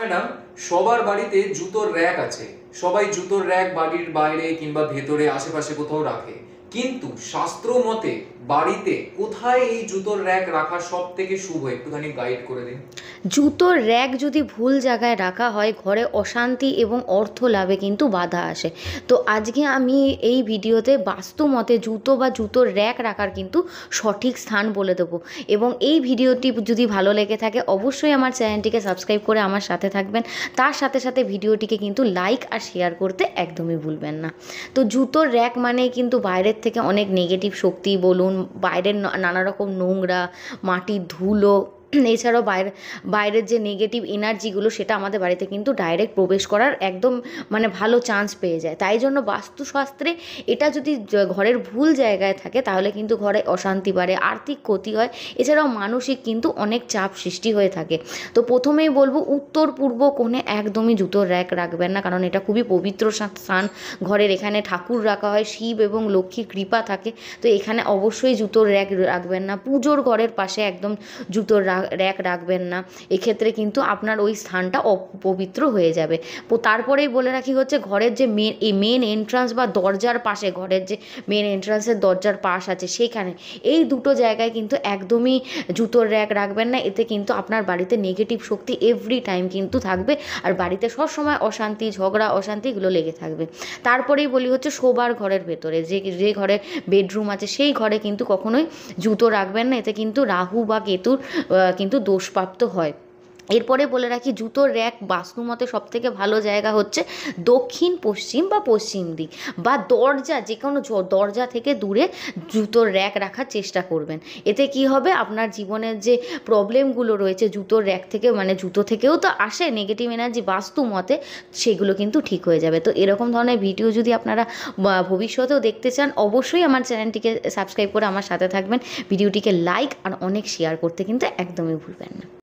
Madam, সবার বাড়িতে জুতোর র‍্যাক আছে। সবাই জুতোর র‍্যাক বাড়ির বাইরে কিংবা ভেতরে আশেপাশে কোথাও রাখে, কিন্তু শাস্ত্র মতে বাড়িতে কোথায় এই জুতোর র‍্যাক রাখা সব থেকে শুভ, একটুখানি গাইড করে দিন। জুতোর র্যাক যদি ভুল জায়গায় রাখা হয়, ঘরে অশান্তি এবং অর্থ লাভে কিন্তু বাধা আসে। তো আজকে আমি এই ভিডিওতে বাস্তু মতে জুতো বা জুতোর র্যাক রাখার কিন্তু সঠিক স্থান বলে দেবো। এবং এই ভিডিওটি যদি ভালো লেগে থাকে অবশ্যই আমার চ্যানেলটিকে সাবস্ক্রাইব করে আমার সাথে থাকবেন। তার সাথে সাথে ভিডিওটিকে কিন্তু লাইক আর শেয়ার করতে একদমই ভুলবেন না। তো জুতোর র্যাক মানেই কিন্তু বাইরের থেকে অনেক নেগেটিভ শক্তি বলুন, বাইরের নানা রকম নোংরা, মাটির ধুলো, এছাড়াও বাইরের যে নেগেটিভ এনার্জিগুলো সেটা আমাদের বাড়িতে কিন্তু ডাইরেক্ট প্রবেশ করার একদম ভালো চান্স পেয়ে যায়। তাই জন্য বাস্তুশাস্ত্রে এটা যদি ঘরের ভুল জায়গায় থাকে তাহলে কিন্তু ঘরে অশান্তি বাড়ে, আর্থিক ক্ষতি হয়, এছাড়াও মানসিক কিন্তু অনেক চাপ সৃষ্টি হয়ে থাকে। তো প্রথমেই বলবো, উত্তর পূর্ব কোণে একদমই জুতোর র্যাক রাখবেন না, কারণ এটা খুবই পবিত্র স্থান। ঘরের এখানে ঠাকুর রাখা হয়, শিব এবং লক্ষ্মীর কৃপা থাকে। তো এখানে অবশ্যই জুতোর র্যাক রাখবেন না। পুজোর ঘরের পাশে একদম জুতোর র্যাক রাখবেন না, এক্ষেত্রে কিন্তু আপনার ওই স্থানটা অপবিত্র হয়ে যাবে। তারপরেই বলে রাখি হচ্ছে, ঘরের যে মেন এন্ট্রান্স বা দরজার পাশে, ঘরের যে মেন এন্ট্রান্সের দরজার পাশ আছে সেইখানে, এই দুটো জায়গায় কিন্তু একদমই জুতোর র্যাক রাখবেন না। এতে কিন্তু আপনার বাড়িতে নেগেটিভ শক্তি এভরি টাইম কিন্তু থাকবে, আর বাড়িতে সবসময় অশান্তি, ঝগড়া, অশান্তি এগুলো লেগে থাকবে। তারপরেই বলি হচ্ছে, শোবার ঘরের ভেতরে যে ঘরে বেডরুম আছে সেই ঘরে কিন্তু কখনোই জুতো রাখবেন না, এতে কিন্তু রাহু বা কেতুর কিন্তু দোষপ্রাপ্ত হয়। এরপরে বলে রাখি, জুতোর র্যাক বাস্তুমতে সবথেকে ভালো জায়গা হচ্ছে দক্ষিণ পশ্চিম বা পশ্চিম দিক, বা দরজা, যে কোনো দরজা থেকে দূরে জুতোর র্যাক রাখার চেষ্টা করবেন। এতে কি হবে, আপনার জীবনের যে প্রবলেমগুলো রয়েছে জুতোর র্যাক থেকে, জুতো থেকেও তো আসে নেগেটিভ এনার্জি বাস্তু মতে, সেগুলো কিন্তু ঠিক হয়ে যাবে। তো এরকম ধরনের ভিডিও যদি আপনারা ভবিষ্যতেও দেখতে চান অবশ্যই আমার চ্যানেলটিকে সাবস্ক্রাইব করে আমার সাথে থাকবেন। ভিডিওটিকে লাইক আর অনেক শেয়ার করতে কিন্তু একদমই ভুলবেন না।